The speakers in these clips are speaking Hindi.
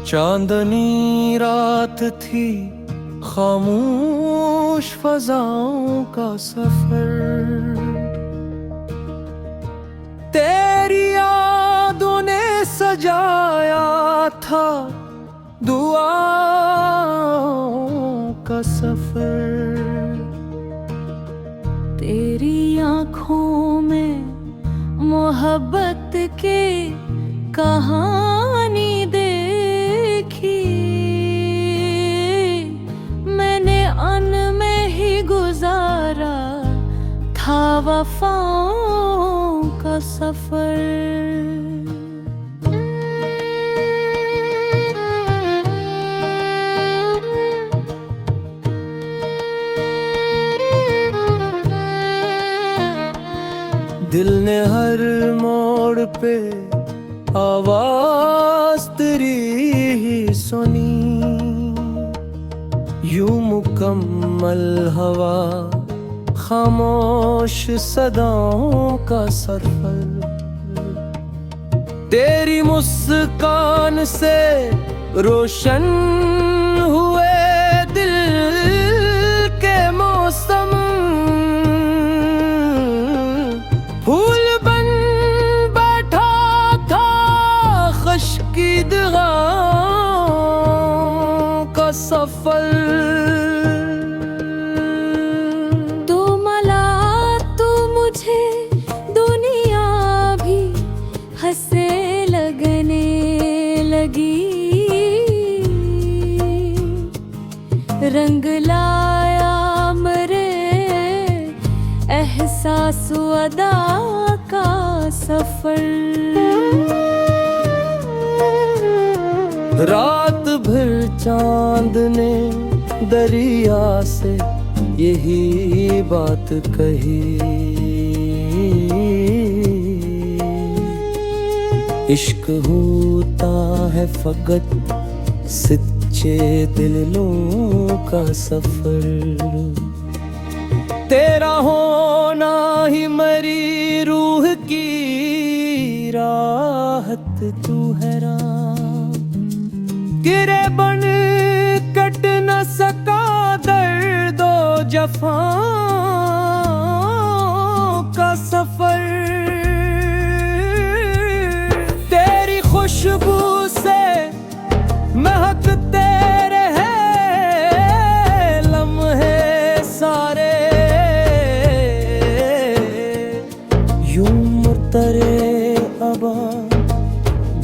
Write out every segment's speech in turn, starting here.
चांदनी रात थी, खामोश फजाओं का सफर, तेरी यादों ने सजाया था दुआओं का सफर। तेरी आँखों में मोहब्बत की कहानी देखी, मैंने अनमें ही गुजारा था वफाओं का सफर। दिल ने हर मोड़ पे आवाज तेरी ही सुनी, यूं मुकम्मल हवा खामोश सदाओं का सफर। तेरी मुस्कान से रोशन हुए दिल के मौसम, फूल बन बैठा था खुशकीदगाओं का सफर। तू मला तू मुझे दुनिया भी हंसे लगने लगी, रंग लाया मेरे एहसास अदा का सफर। रात भर चांद ने दरिया से यही बात कही, इश्क होता है फकत सच्चे दिलों का सफर। तेरा होना ही मेरी रूह की राहत तू है राम, गिरे बन कट न सका दर्दो जफाओं का सफर। तेरी खुशबू से महकते रहे लम्हे सारे, यूं मुर्तरे अबा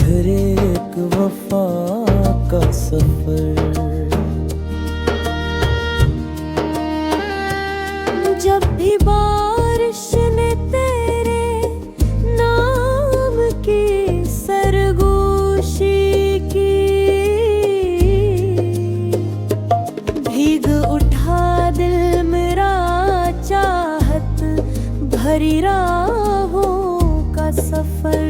भरे एक वफा का सफर। जब भी बारिश ने तेरे नाम की सरगोशी की, भीग उठा दिल मेरा चाहत भरी राहों का सफर।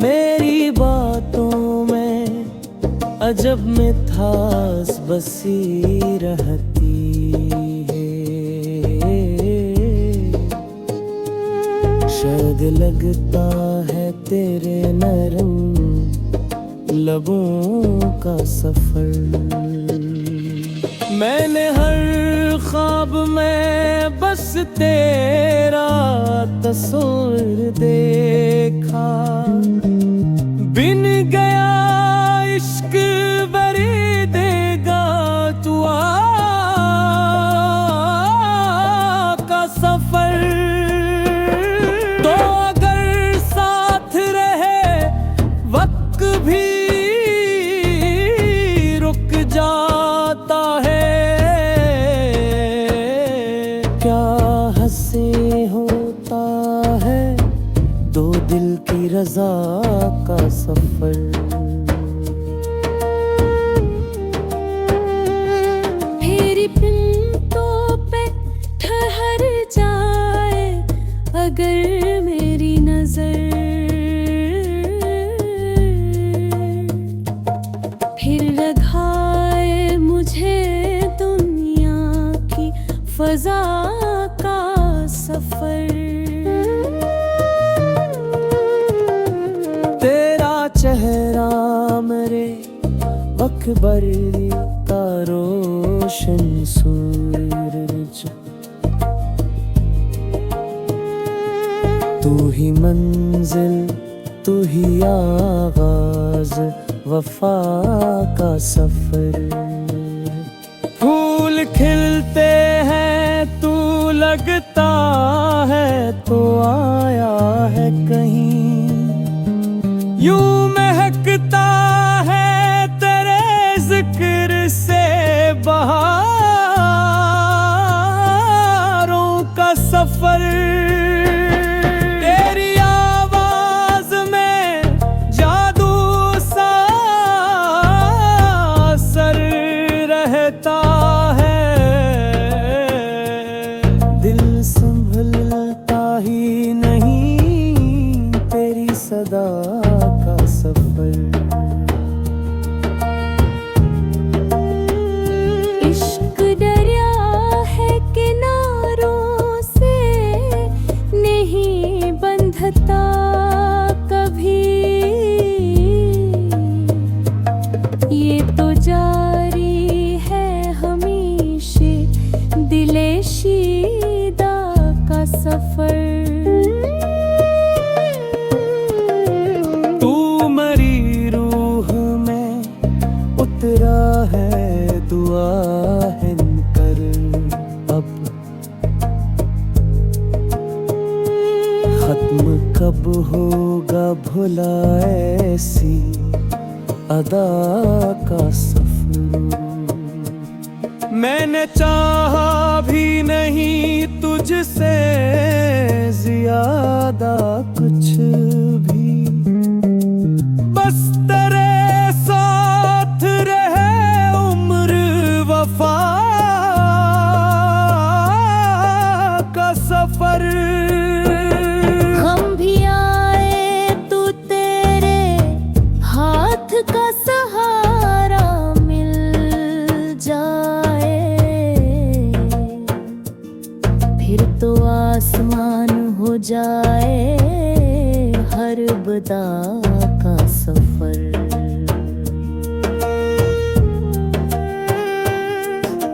मेरी बातों में अजब मिठास बसी रहती है, शायद लगता है तेरे नरम लबों का सफर। मैंने हर ख्वाब में बस तेरा तस्वीर देखा, बिन गया इश्क बरी देगा तू का सफर। तो अगर साथ रहे वक्त भी रुक जाता है, क्या हंसी होता है दो दिल की रजा का सफर। मेरी पिंतों पे ठहर जाए अगर मेरी नजर, फिर लगाए मुझे दुनिया की फजा का सफर। आँख बरता रोशन सूरज, तू ही मंजिल तू ही आगाज वफा का सफर। फूल खिलते हैं तू लगता है तो आया है कहीं, यूं महकता है तेरे जिक्र से बहारों का सफर। तेरी आवाज में जादू सा असर रहता है, दिल संभलता ही नहीं तेरी सदा का सफर। इश्क दरिया है किनारों से नहीं बंधता कभी, ये तो जारी है हमेशा दिले शीदा का सफर। तू मरी रूह में उतरा है दुआ है कर, अब खत्म कब होगा भुला ऐसी अदा का सफर। मैंने चाहा भी नहीं तुझसे ज्यादा कुछ भी, बस तेरे साथ रहे उम्र वफा का सफर। हम भी आए तू तेरे हाथ का सहारा मिल जाए, फिर तो आसमान हो जाए हर बदा का सफर।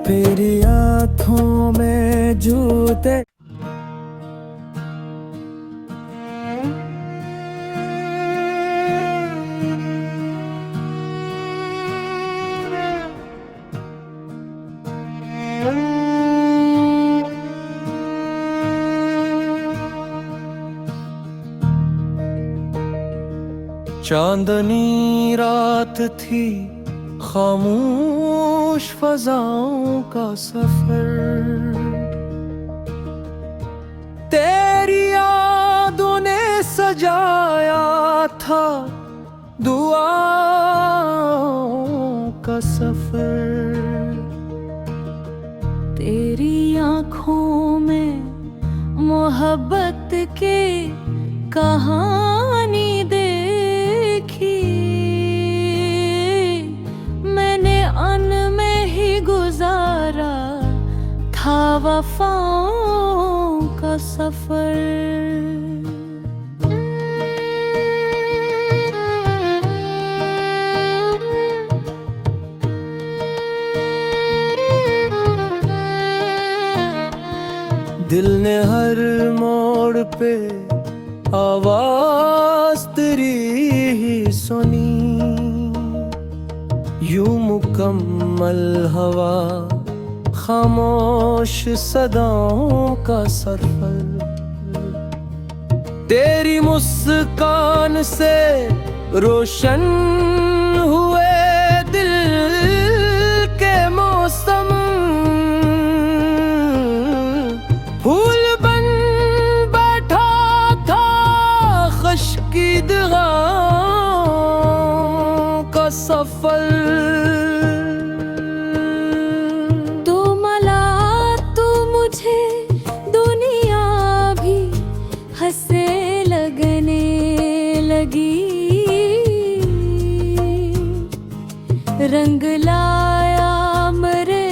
तेरी आँखों में जूते चांदनी रात थी खामोश फजाओं का सफर, तेरी यादों ने सजाया था दुआओं का सफर। तेरी आँखों में मोहब्बत के कहानी देखी, मैंने अन में ही गुजारा था वफाओं का सफर। दिल ने हर मोड़ पे आवाज तेरी ही सुनी, यूं मुकम्मल हवा खामोश सदाओं का सफर। तेरी मुस्कान से रोशन हुए दिल के मौसम, फूल बन बैठा था खुशकीदगां का सफर। तू मला तू मुझे दुनिया भी हंसे लगने लगी, रंग लाया मेरे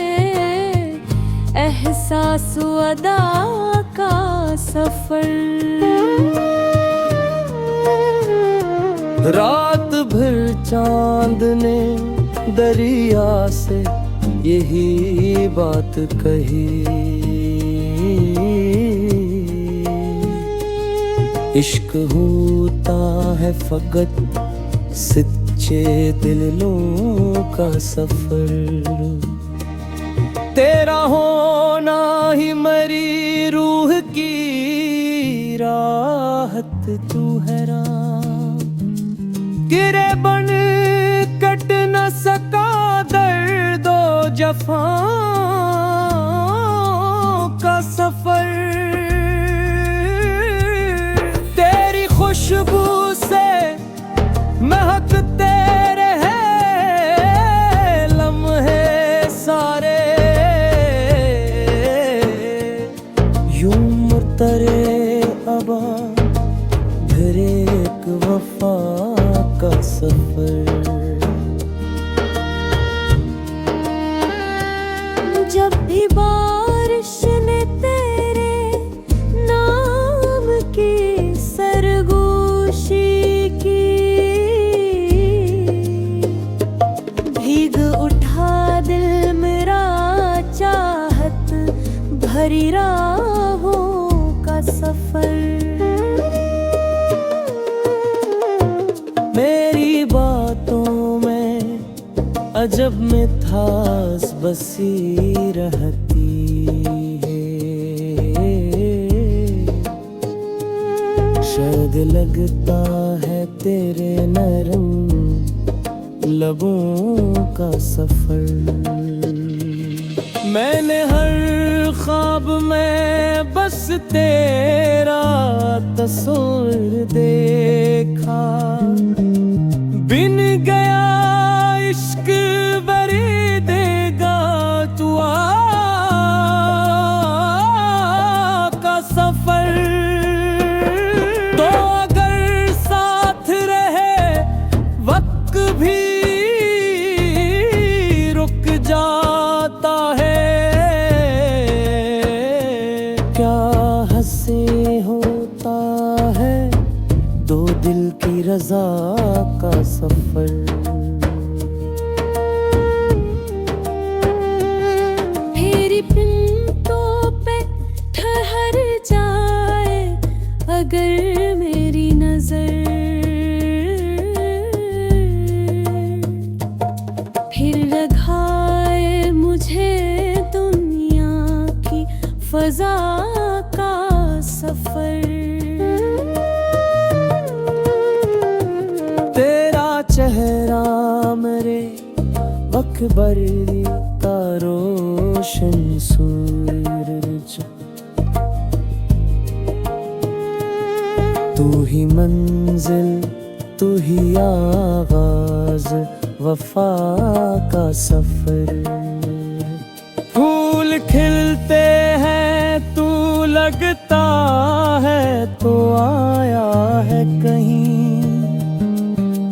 एहसास अदा का सफर। रात भर चांद ने दरिया से यही बात कही। इश्क होता है फकत सच्चे दिलों का सफर, तेरा होना ही मरी रूह की राहत तू है राम। गिरे बन कट न सका दर्दो जफा का सफर, तेरी खुशबू से महकते रहे लम्हे सारे, यूं मुर्तरे अबा फिर एक वफा का सफर। जब भी बारिश ने तेरे नाम की सरगोशी की, भीग उठा दिल मेरा चाहत भरी राहों का सफर। मेरी बातों में अजब मिठास बसी रहती है, शायद लगता है तेरे नरम लबों का सफर। मैंने हर ख्वाब में बस तेरा तस्वीर देखा, बिन गया इश्क बरी देगा तू का सफर। तो अगर साथ रहे वक्त भी रुक जाता है, क्या हंसी होता है दो दिल की रजा का सफर। मेरी पिंतों पे ठहर जाए अगर मेरी नजर, फिर लगाए मुझे दुनिया की फजा का सफर। तेरा चेहरा मेरे अकबर का रोशन सूरज, तू ही मंजिल तू ही आगाज वफा का सफर। फूल खिलते हैं तू लगता है तो आया है कहीं,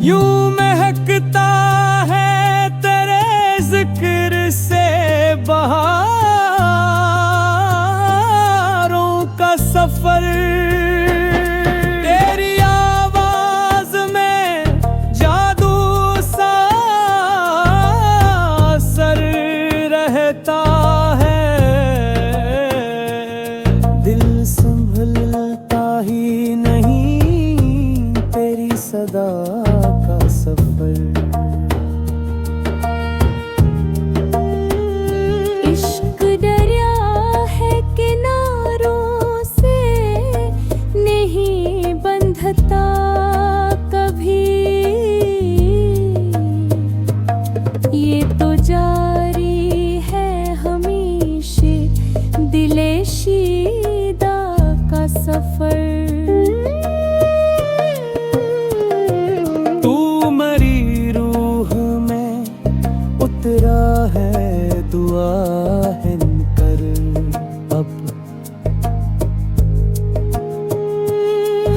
यूं महकता है तेरे जिक्र से बहारों का सफर। तेरी आवाज में जादू सा असर रहता है, दिल संभलता ही नहीं तेरी सदा का सफर। इश्क दरिया है किनारों से नहीं बंधता कभी, ये तो जारी है हमेशा दिले शीदा का सफर। उतरा है दुआ है कर अब,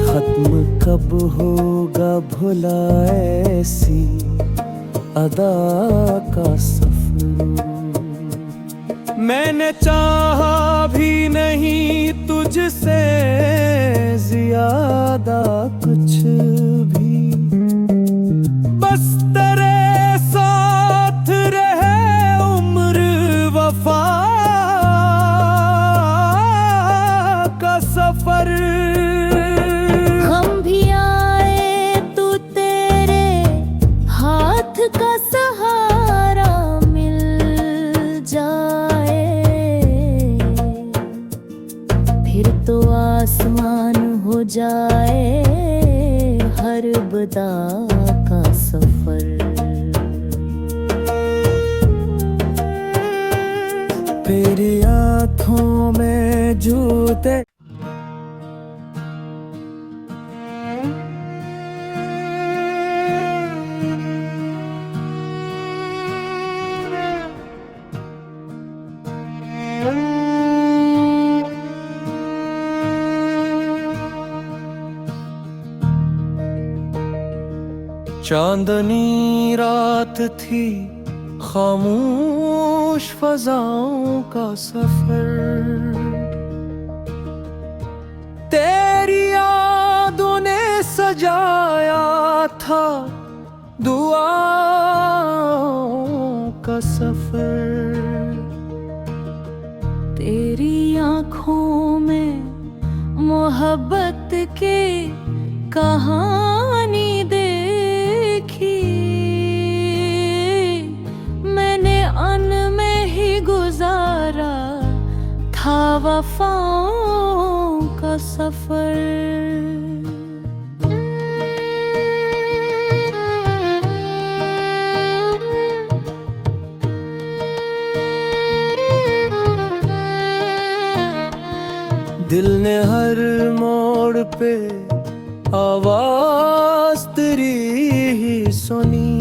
खत्म कब होगा भुला ऐसी अदा का सफर। मैंने चाहा भी नहीं तुझसे ज्यादा कुछ भी, बस तेरे साथ फिर तो आसमान हो जाए हर बदा का सफर। तेरी आँखों में जूते चांदनी रात थी, खामोश फजाओं का सफर। तेरी यादों ने सजाया था दुआओं का सफर। तेरी आँखों में मोहब्बत के कहानी देखी, मैंने अन में ही गुजारा था वफाओं का सफर। दिल ने हर मोड़ पे आवाज तेरी ही सुनी,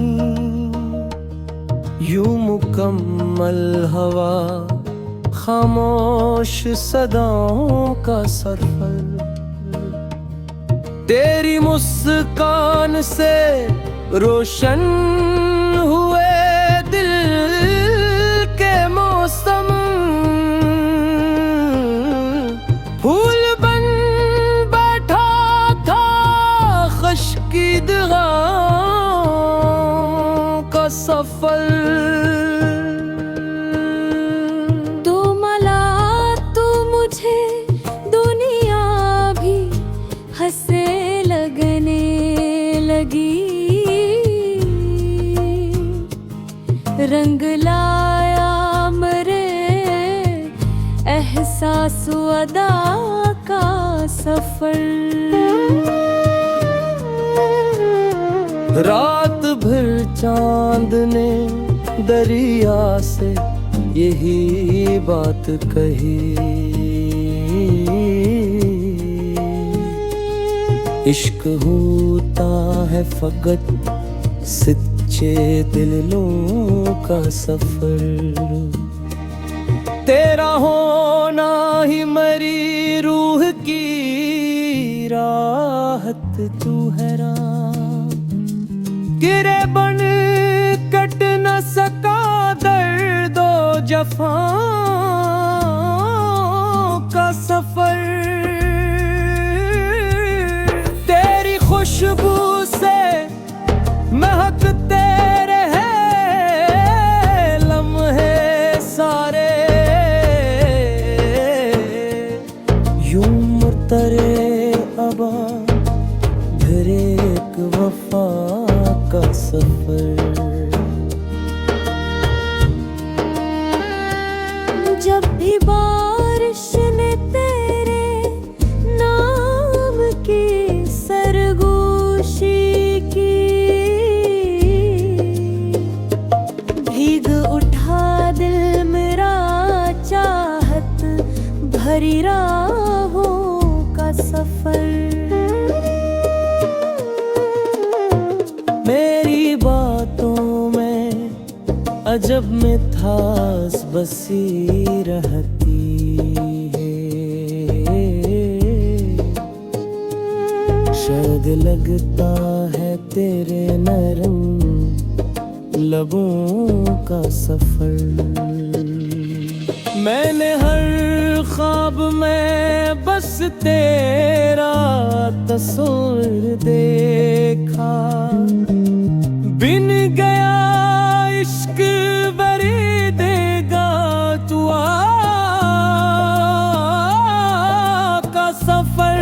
यूं मुकम्मल हवा खामोश सदाओं का सफर। तेरी मुस्कान से रोशन हुए दिल के मौसम, फूल बन बैठा था खुशकीदगां का सफर। तू मला तू मुझे दुनिया भी हंसे लगने लगी, रंग लाया मेरे एहसास अदा का सफर। रात भर चांद ने दरिया से यही बात कही, इश्क होता है फकत सच्चे दिलों का सफर। तेरा होना ही मरी रूह की राहत तू है राम, गिरे बन कट न सका दर्दो जफा का सफर। तेरी खुशबू से महकते रहे लम्हे सारे, यूं मुर्तरे अबा फिर एक वफा का सफर। जब भी बारिश ने तेरे नाम की सरगोशी की, भीग उठा दिल मेरा चाहत भरी राहों का सफर। मेरी बातों में अजब मिठास बसी रहती है, शायद लगता है तेरे नरम लबों का सफर। मैंने हर ख्वाब में बस तेरा तस्वीर देखा, बिन गया इश्क बरी देगा तू का सफर।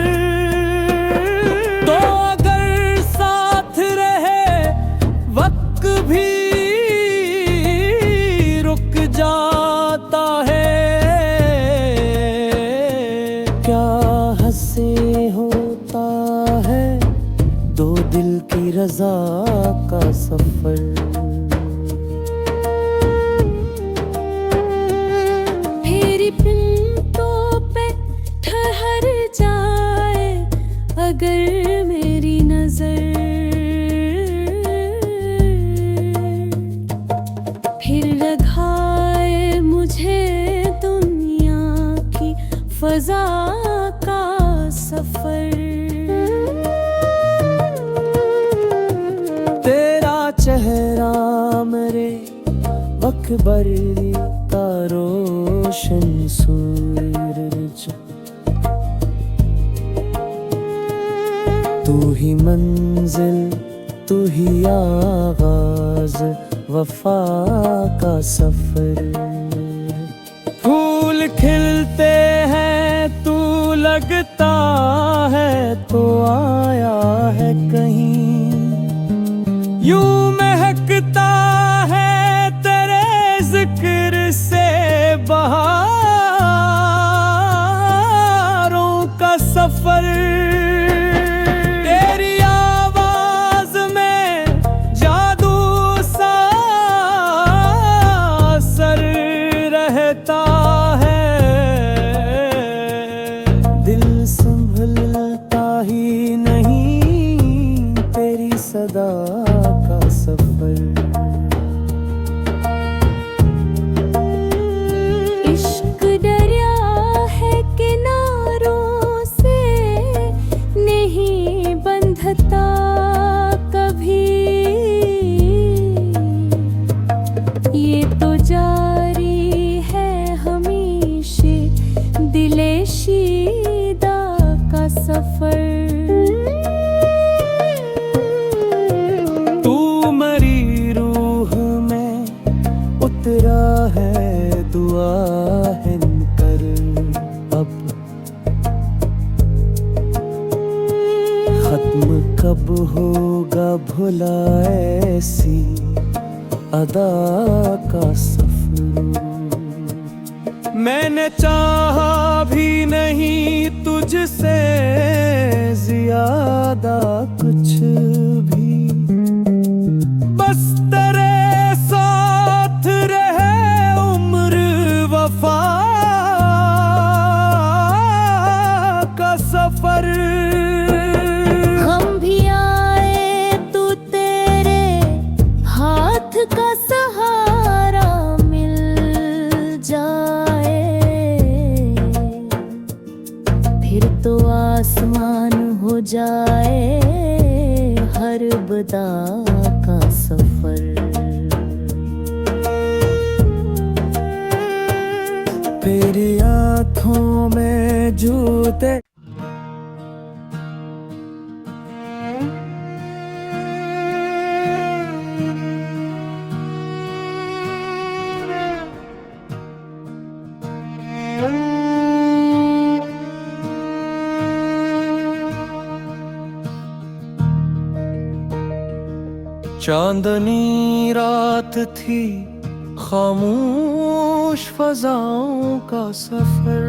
तो अगर साथ रहे वक्त भी रुक जाता है, क्या से होता है दो दिल की रजा का सफर। मेरी मिनटों पे ठहर जाए अगर मेरी नजर, फिर लगाए मुझे दुनिया की फजा का सफर। तेरा चेहरा मेरे अकबर का रोशन सूरज, तू ही मंजिल तू ही आगाज वफा का सफर। फूल खिलते हैं तू लगता है तो आया है कहीं, यूं महकता है तेरे जिक्र से बहारों का सफर। तेरी आवाज में जादू सा असर रहता है, दिल संभलता ही नहीं तेरी सदा का सफर। इश्क दरिया है किनारों से नहीं बंधता कभी, ये तो जारी है हमेशा दिले शीदा का सफर। तू मरी रूह में उतरा है दुआ है कर, अब खत्म कब होगा भुला ऐसी अदा का सफर। मैंने चाहा भी नहीं तुझसे ज्यादा कुछ भी, बस तेरे साथ रहे उम्र वफा का सफर। हम भी आए तू तेरे हाथ का सहारा मिल जाए, फिर तो आसमान हो जाए हर बदा का सफर। तेरी आँखों में जूते चांदनी रात थी खामोश फजाओं का सफर।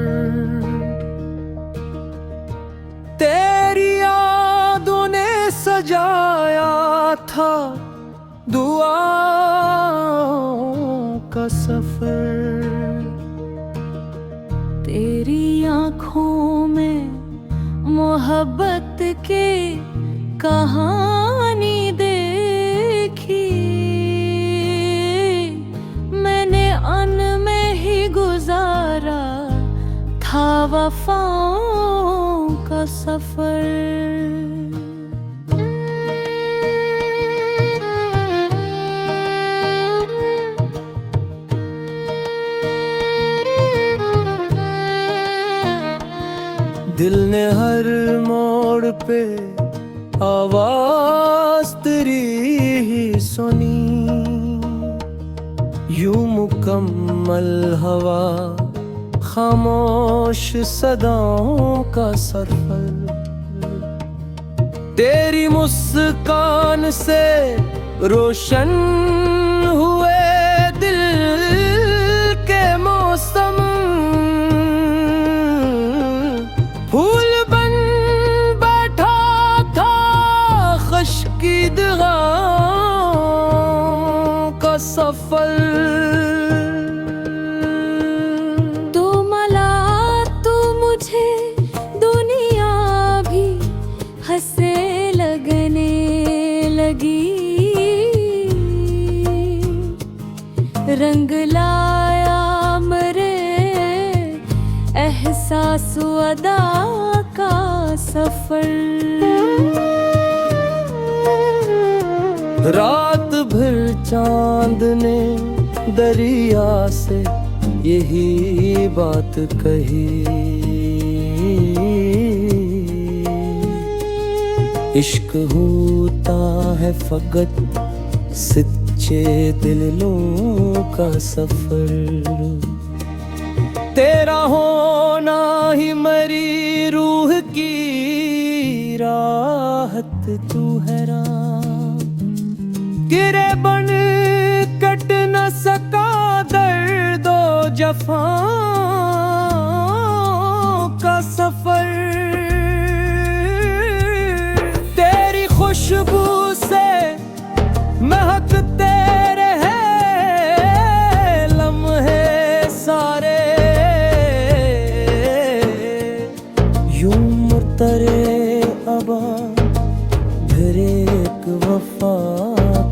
तेरी यादों ने सजाया था दुआओं का सफर। तेरी आँखों में मोहब्बत के कहानी देखी, मैंने अन में ही गुजारा था वफाओं का सफर। दिल ने हर मोड़ पे आवाज तेरी ही सुनी, यूं मुकम्मल हवा खामोश सदाओं का सफर। तेरी मुस्कान से रोशन हुए दिल के मौसम, फूल ईदगाह का सफर। तो मला तो मुझे दुनिया भी हंसे लगने लगी, रंग लाया मेरे एहसास अदा का सफर। रात भर चांद ने दरिया से यही बात कही, इश्क होता है फकत सच्चे दिलों का सफर। तेरा होना ही मरी रूह की राहत तू है राम, गिरे बन कट न सका दर्दो जफा का सफर। तेरी खुशबू से महकते रहे लम्हे सारे, यूं मुर्तरे अबा फिर एक वफा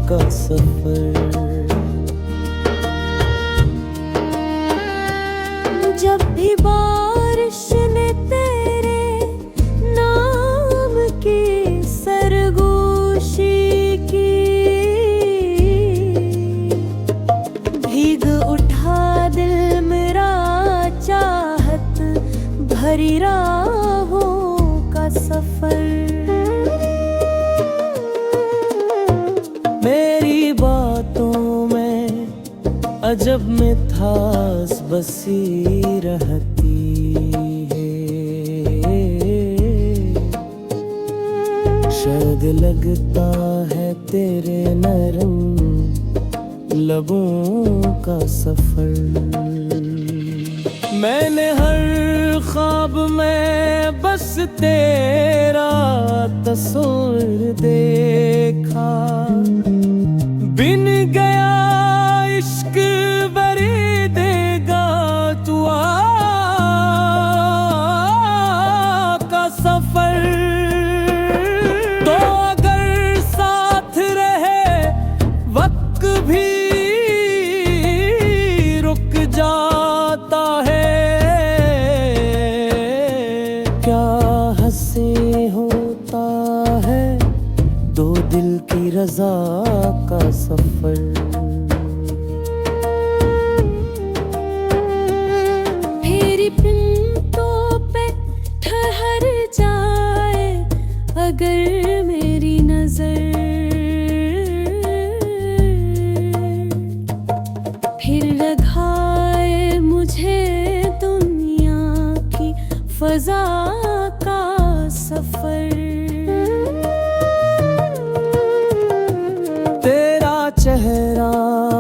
का सफर। जब भी बारिश ने तेरे नाम की सरगोशी की, भीग उठा दिल मेरा चाहत भरी राहों का सफर। मेरी बातों में अजब मिठास बसी रहती है, शायद लगता है तेरे नरम लबों का सफर। मैंने हर ख्वाब में बस तेरा तस्वीर देखा, बिन गया इश्क बरी देगा तू का सफर। तो अगर साथ रहे वक्त भी रुक जाता है, क्या हंसे होता है दो दिल की रजा का सफर। मेरी पिंतों पे ठहर जाए अगर मेरी नजर, फिर लगाए मुझे दुनिया की फजा का सफर। तेरा चेहरा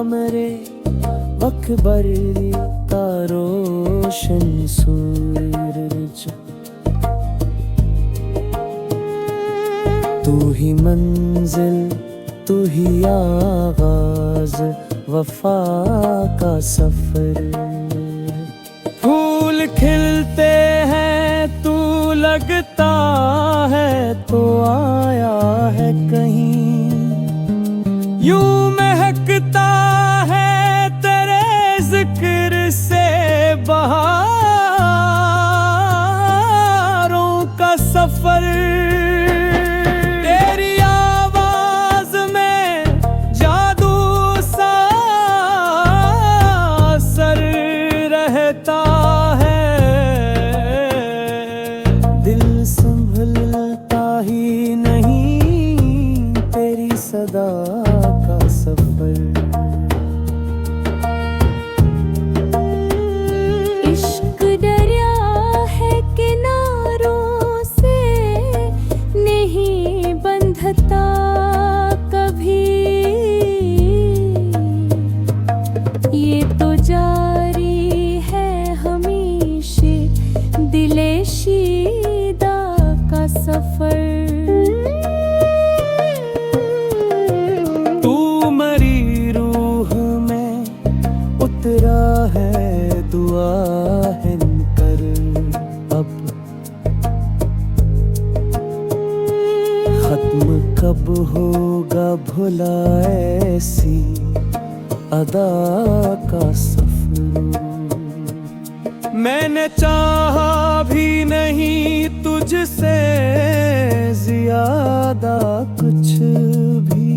मेरे अकबर का रोशन सूरज, तू ही मंजिल तू ही आगाज वफा का सफर। फूल खिलते हैं तू लगता है तो आया है कहीं, यूं महकता है तेरे जिक्र से बहारों का सफर। तेरी आवाज में जादू सा असर रहता है, दिल संभलता ही नहीं तेरी सदा का सफर। इश्क दरिया है किनारों से नहीं बंधता कभी, ये तो जारी है हमेशा दिले शीदा का सफर। खत्म कब होगा भुला ऐसी अदा का सफर। मैंने चाहा भी नहीं तुझसे ज्यादा कुछ भी,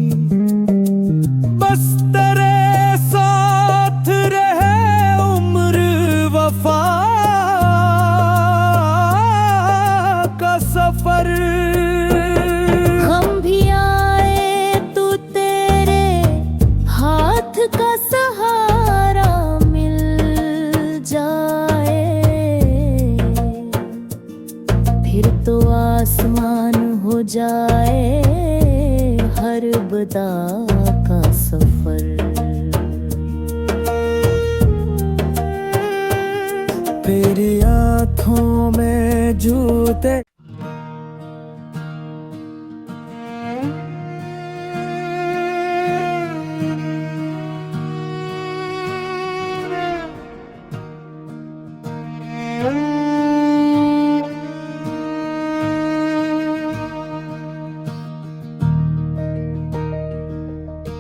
बस तेरे साथ रहे उम्र वफा का सफर। हम भी आए तू तेरे हाथ का सहारा मिल जाए, फिर तो आसमान हो जाए हर बदा का सफर। तेरी आँखों में जूते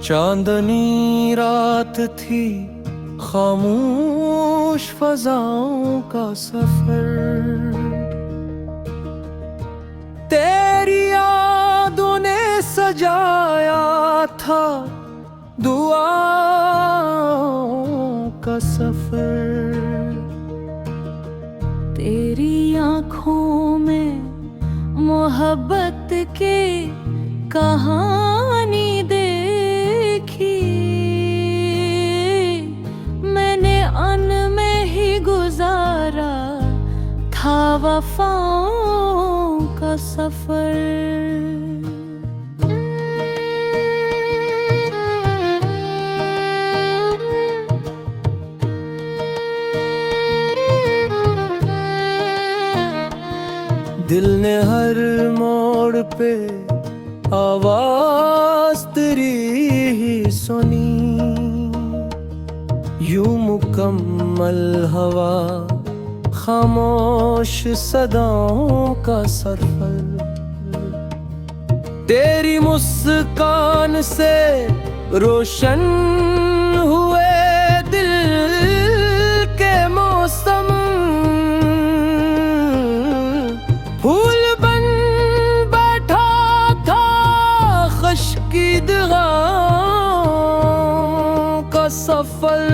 चांदनी रात थी, खामोश फजाओं का सफर। तेरी यादों ने सजाया था दुआओं का सफर। तेरी आँखों में मोहब्बत की कहानी देखी, मैंने अन में ही गुजारा था वफाओं का सफर। दिल ने हर मोड़ पे आवाज तेरी ही सुनी, यूं मुकम्मल हवा खामोश सदाओं का सफर। तेरी मुस्कान से रोशन हुए दिल के मौसम, फूल बन बैठा था खुशकीदगां का सफर।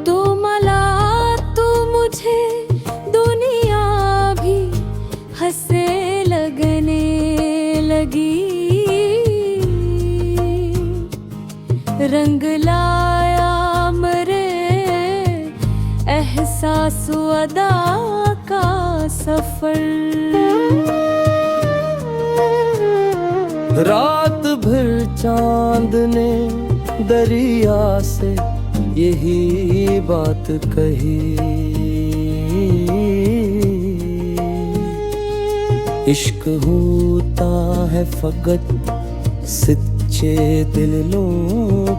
तू मला तू मुझे दुनिया भी हंसे लगने लगी, रंग लाया मेरे एहसास अदा का सफर। रात भर चांद ने दरिया से यही बात कही, इश्क होता है फकत सच्चे दिलों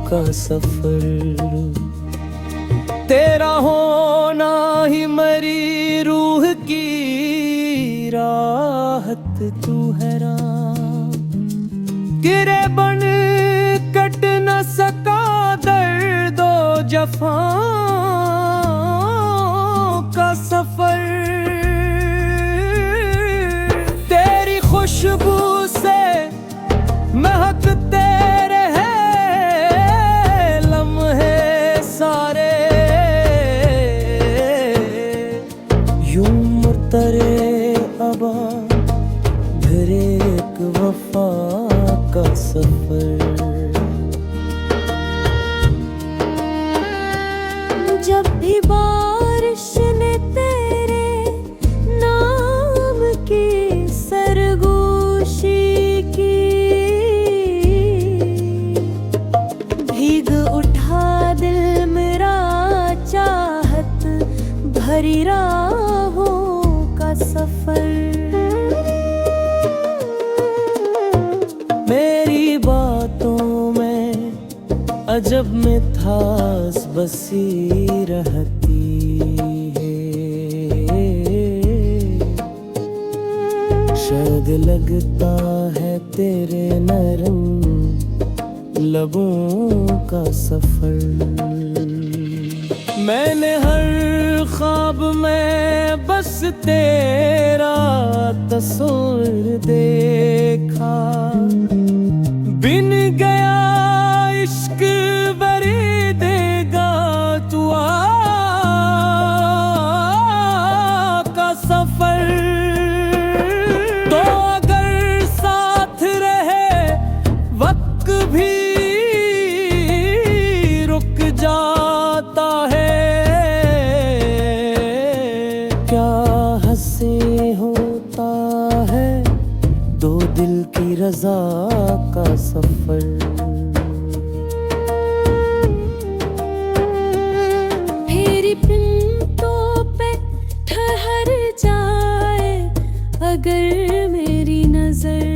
का सफर। तेरा होना ही मरी रूह की राहत तू है राम, गिरे बन कट न सका दर्दो जफा का सफर। तेरी खुशबू से महकते रहे लम्हे सारे, यूं मुर्तरे अबा फिर एक वफा का सफर। जब भी बारिश ने तेरे नाम की सरगोशी की, भीग उठा दिल मेरा चाहत भरी राहों का सफर। मेरी बातों में अजब मिठास बसी रहती है, शायद लगता है तेरे नरम लबों का सफर। मैंने हर ख्वाब में बस तेरा तस्वीर देखा, बिन गया इश्क बरी देगा तू का सफर। तो अगर साथ रहे वक्त भी रुक जाता है, क्या हंसे होता है दो दिल की रजा का सफर। मेरी पिंतों पे ठहर जाए अगर मेरी नजर,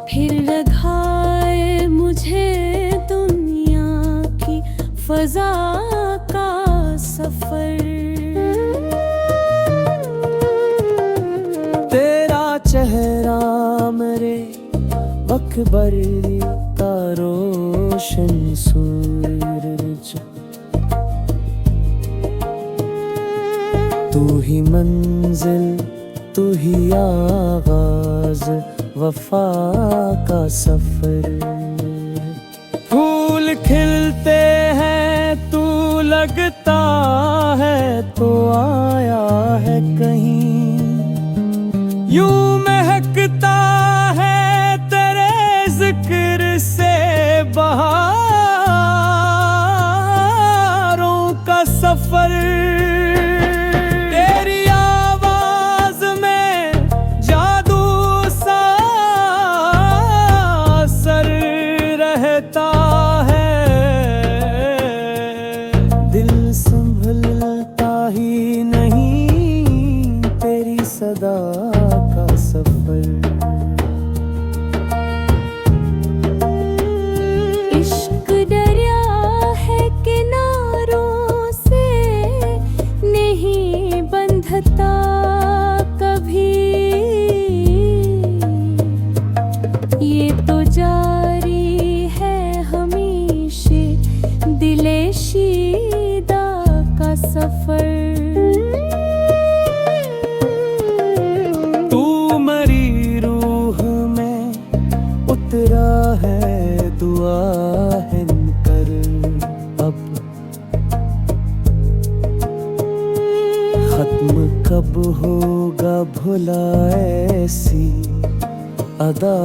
फिर लगाए मुझे दुनिया की फजा का सफर। तेरा चेहरा मेरे अकबर का रोशन सूरज, तू ही मंजिल तू ही आगाज वफा का सफर। फूल खिलते हैं तू लगता है तो आया है कहीं, यूं महकता है तेरे जिक्र से बहारों का सफर। तेरी आवाज में जादू सा असर रहता है, दिल संभलता ही नहीं तेरी सदा का सफर। इश्क दरिया है किनारों से नहीं बंधता कभी, ये तो जारी है हमेशा दिले शीदा का सफर। तू मरी रूह में उतरा है दुआ है कर, अब खत्म कब होगा भुला ऐसी अदा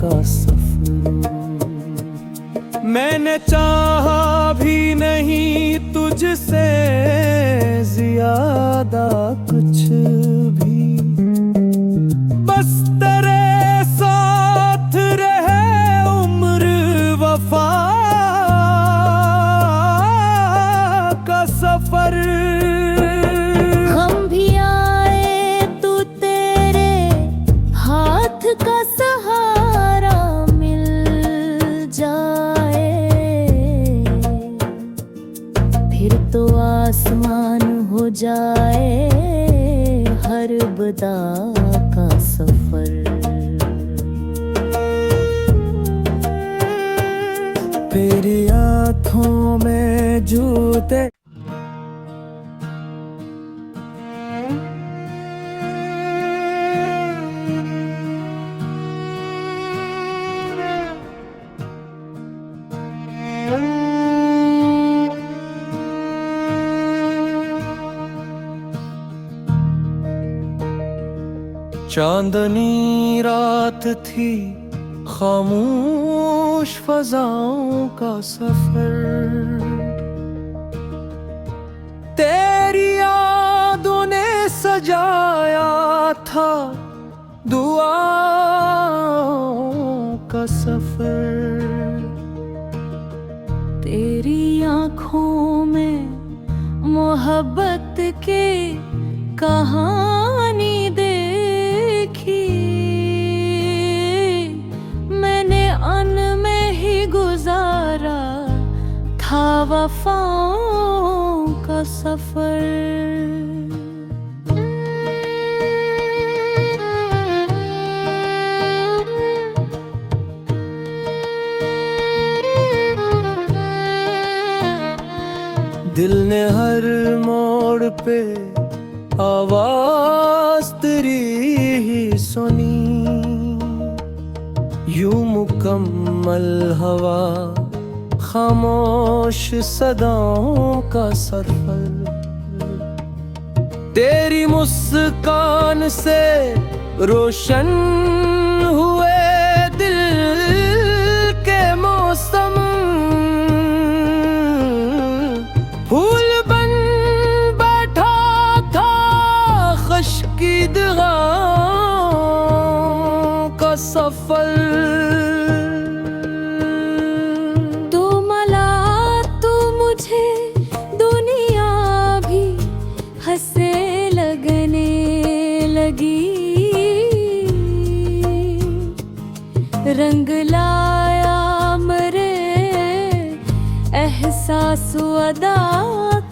का सफर। मैंने चाहा भी नहीं तुझसे ज्यादा कुछ भी, बस तेरे साथ रहे उम्र वफा का सफर। हम भी आए तू तेरे हाथ का सहारा मिल जाए, फिर तो आसमान हो जाए हर बदा का सफर। तेरी आँखों में जूते चांदनी रात थी खामोश फजाओं का सफर, तेरी यादों ने सजाया था दुआओं का सफर। तेरी आँखों में मोहब्बत की कहानी देखी, मैंने अन में ही गुजारा था वफाओं का सफर। दिल ने हर मोड़ पे आवाज तेरी ही सुनी, यूं मुकम्मल हवा खामोश सदाओं का सफर। तेरी मुस्कान से रोशन हुए दिल के मौसम, फूल बन बैठा था खुशकीदगां का सफर। तू मला तू मुझे दुनिया भी हंसे लगने लगी, रंग लाया मेरे एहसास अदा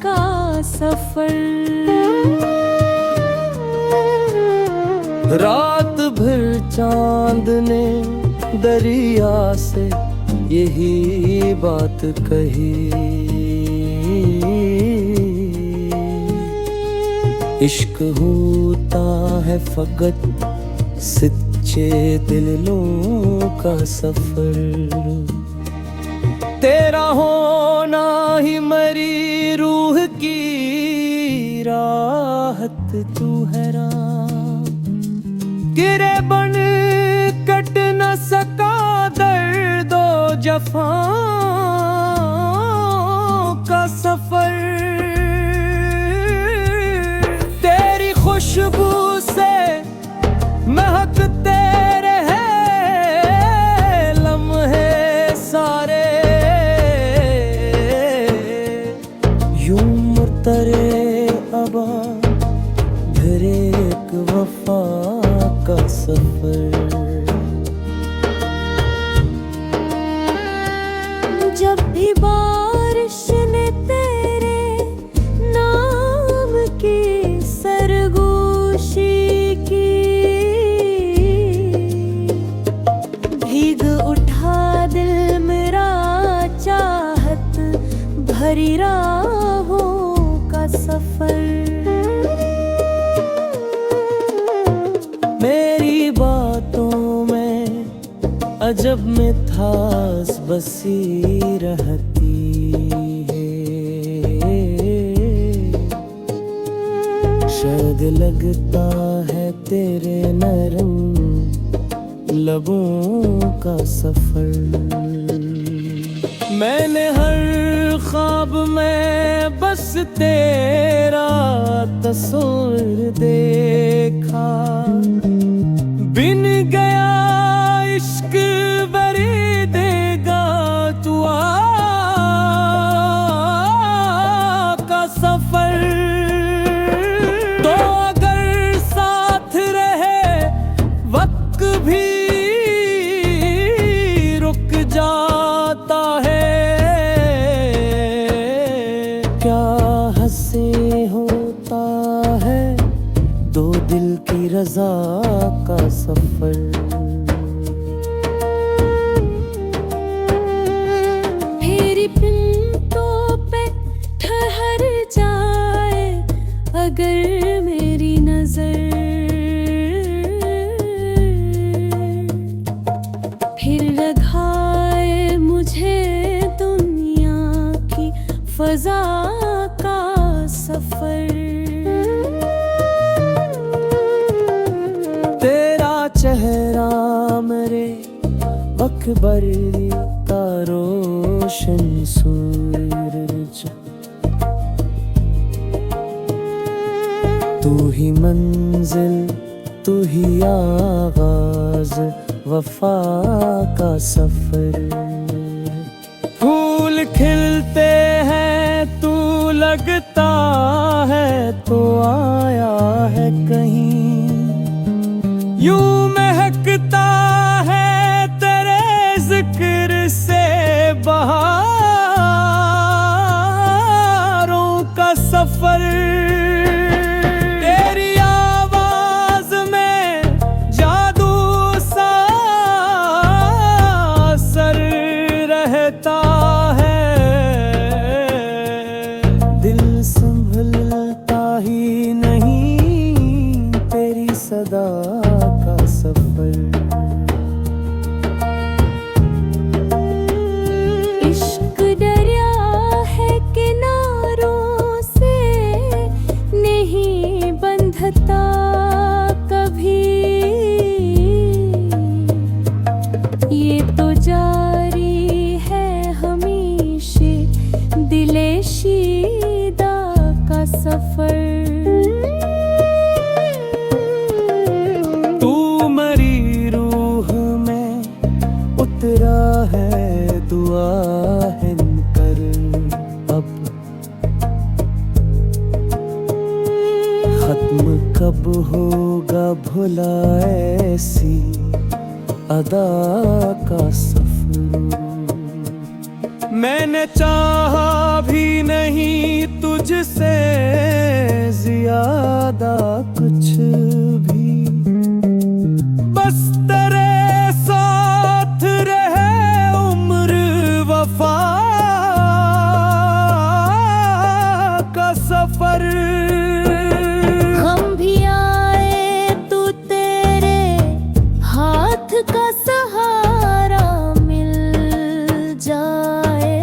का सफर। रात भर चांद ने दरिया से यही बात कही, इश्क होता है फकत सच्चे दिलों का सफर। तेरा होना ही मेरी रूह की राहत, तू है राह गिरे बन कट न सका दर्दो जफा का सफर। तेरी खुशबू से महकते रहे लम्हे सारे, यूं मुर्तरे अबा फिर एक वफा का सफर। जब भी बारिश ने तेरे नाम की सरगोशी की, भीग उठा दिल मेरा चाहत भरी राहों का सफर। मेरी बातों में अजब मिठास बसी रहती है, शायद लगता है तेरे नरम लबों का सफर। मैंने हर ख्वाब में बस तेरा तस्वीर देखा, बिन गया इश्क बरी देगा तू का सफर। तो अगर साथ रहे वक्त भी रुक जाता है, क्या हंसे होता है दो दिल की रजा का सफर। मेरी पिंतों पे ठहर जाए अगर मेरी नजर, फिर लगाए मुझे दुनिया की फजा का सफर। तेरा चेहरा मेरे अकबर का रोशन सूरज, तू ही मंजिल तू ही आगाज वफा का सफर। फूल खिलते हैं तू लगता है तो आया है कहीं, यूं महकता है तेरे जिक्र से बहारों का सफर। तेरी आवाज में जादू सा असर रहता है, सफर। तू मरी रूह में उतरा है, दुआ है कर अब खत्म कब होगा भुला ऐसी अदा का सफर। मैंने चाहा भी नहीं तुझसे ज्यादा कुछ भी, बस तेरे साथ रहे उम्र वफा का सफर। हम भी आए तो तेरे हाथ का सहारा मिल जाए,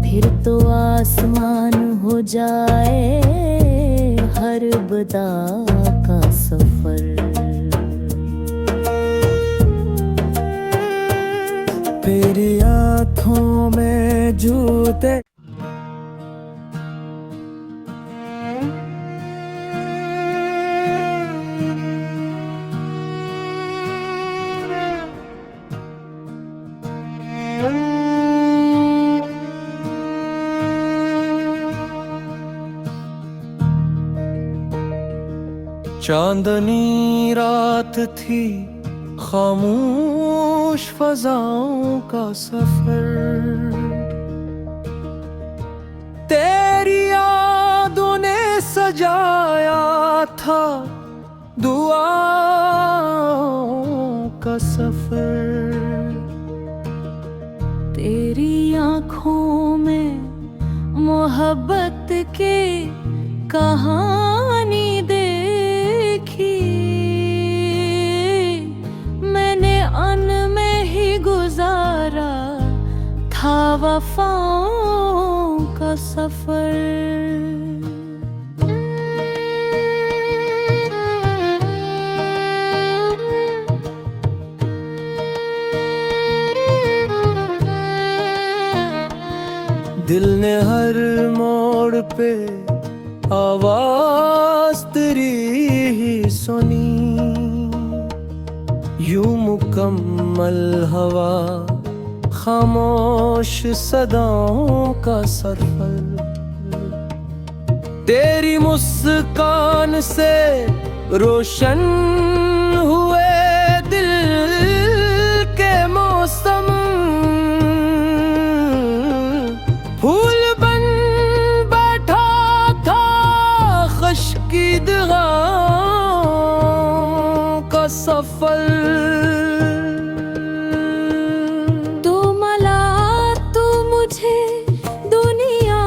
फिर तो आसमान हो जाए हर बदा का सफर। तेरी आँखों में जूते चांदनी रात थी, खामोश फजाओं का सफर। तेरी यादों ने सजाया था दुआओं का सफर। तेरी आँखों में मोहब्बत के कहानी देखी, मैंने अन में ही गुजारा था वफाओं का सफर। दिल ने हर मोड़ पे आवाज तेरी ही सुनी, यूं मुकम्मल हवा खामोश सदाओं का सफर। तेरी मुस्कान से रोशन हुए दिल के मौसम, फूल बन बैठा था खुशकीदगां का सफर। तू मला तू मुझे दुनिया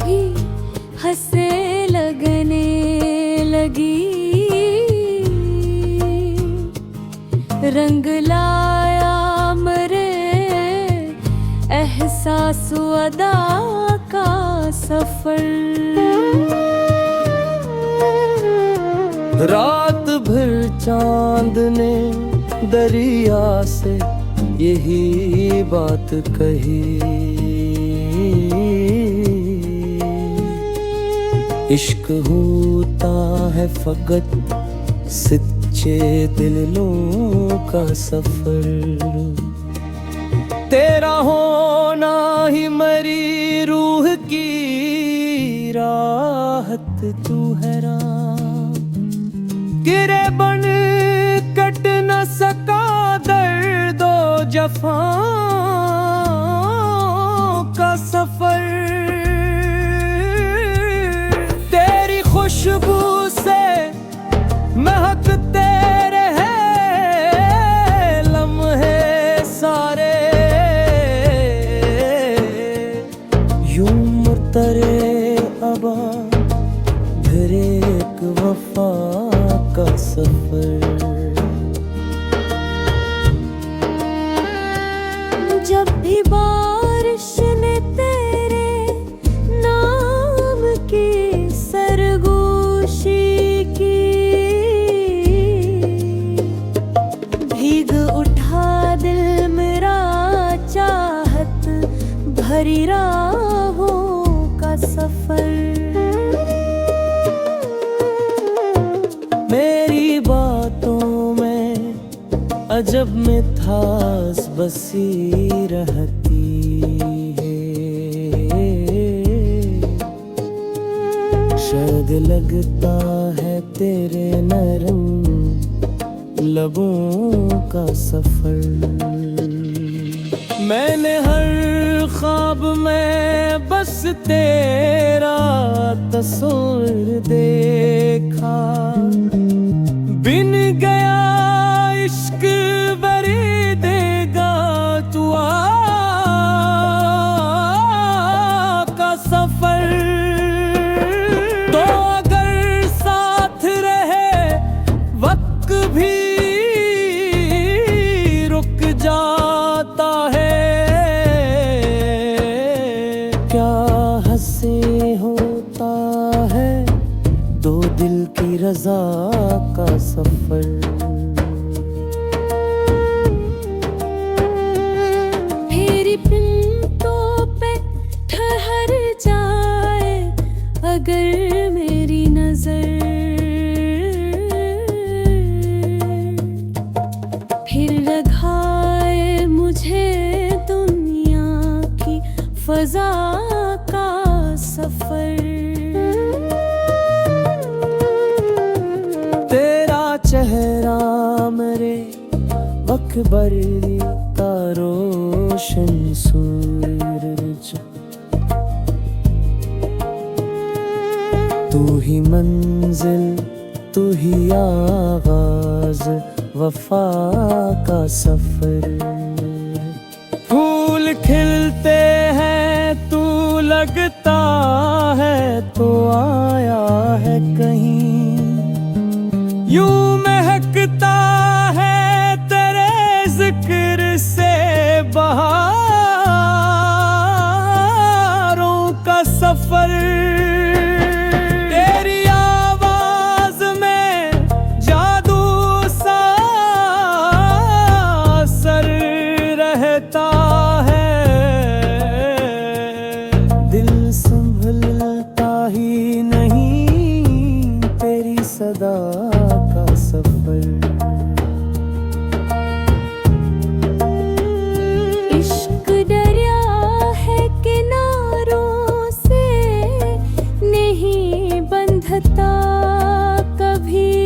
भी हंसे लगने लगी, रंग लाया मरे एहसास अदा का सफर। रात भर चांद ने दरिया से यही बात कही, इश्क होता है फकत सच्चे दिलों का सफर। तेरा होना ही मरी रूह की राहत तू है राम, गिरे बन कट न सका दर्दो जफा का सफर। तेरी खुशबू से महकते रहे लम्हे सारे, यूं मुर्तरे अबा फिर एक वफा का सफर। जब भी बारिश ने तेरे नाम की सरगोशी की, भीग उठा दिल मेरा चाहत भरी राहों का उठास बसी रहती है। शायद लगता है तेरे नरम लबों का सफर। मैंने हर ख्वाब में बस तेरा तस्वीर देखा। बिन गया इश्क बरी देगा तू का सफर। तो अगर साथ रहे वक्त भी रुक जाता है। क्या हंसे होता है दो दिल की रजा का सफर। मेरी पिंतों पे ठहर जाए अगर मेरी नजर, फिर लगाए मुझे दुनिया की फजा का सफर। तेरा चेहरा मेरे अकबर का रोशन सूरज। तू ही मंजिल तू ही आगाज वफा का सफर। फूल खिलते हैं तू लगता है तो आया है कहीं। यूं महकता है तेरे जिक्र से बहारों का सफर। तेरी आवाज में जादू सा असर रहता है। दिल संभलता ही नहीं तेरी सदा का सफर। इश्क दरिया है किनारों से नहीं बंधता कभी।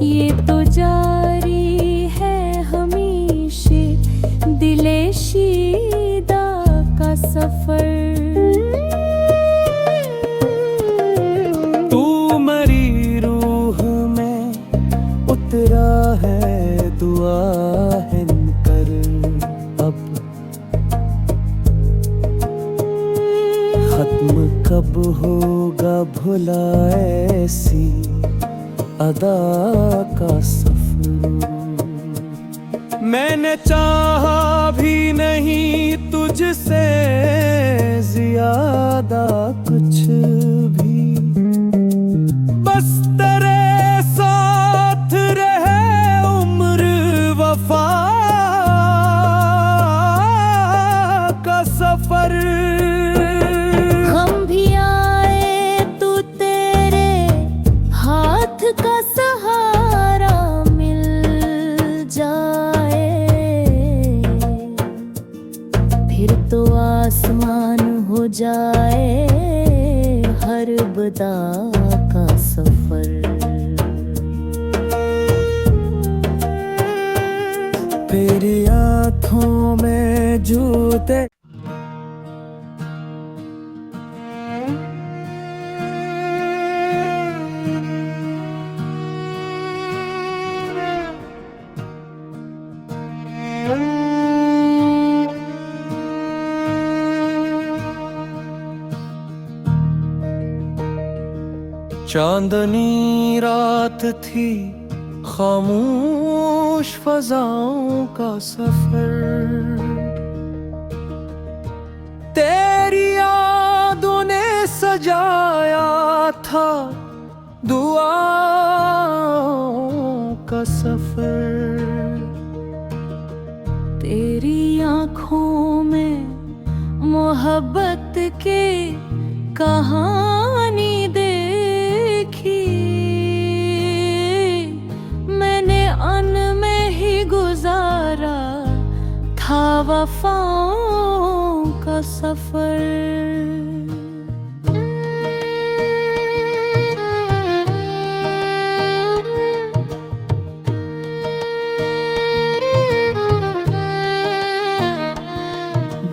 ये तो जारी है हमेशा दिले शीदा का सफर। उतरा है दुआ है कर अब। खत्म कब होगा भुला ऐसी अदा का सफर। मैंने चाहा भी नहीं तुझसे ज्यादा कुछ भी। बस तेरे साथ रहे उम्र वफा का सफर। हम भी आए तू तेरे हाथ का सहारा मिल जाए। फिर तो आसमान हो जाए हर बदा का सफर। तेरी आँखों में जूते चांदनी रात थी खामोश फजाओं का सफर। तेरी यादों ने सजाया था दुआओं का सफर। तेरी आँखों में मोहब्बत के कहानी देखी। मैंने वफाओं का सफर।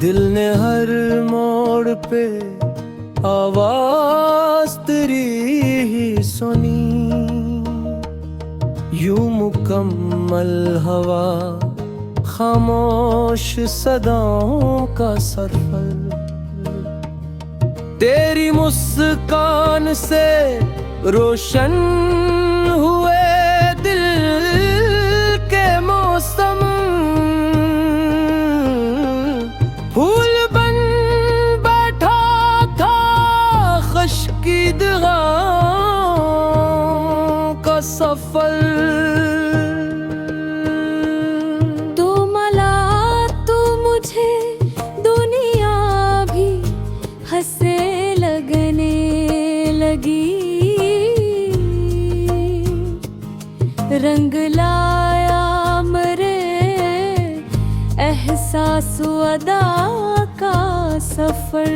दिल ने हर मोड़ पे आवाज तेरी ही सुनी, यूं मुकम्मल हवा खामोश सदाओं का सफर। तेरी मुस्कान से रोशन हुए दिल के मौसम, फूल बन बैठा था खुशकीदगां का सफर। तू मला तू मुझे दुनिया भी हंसे लगने लगी, रंग लाया मेरे एहसास अदा का सफर।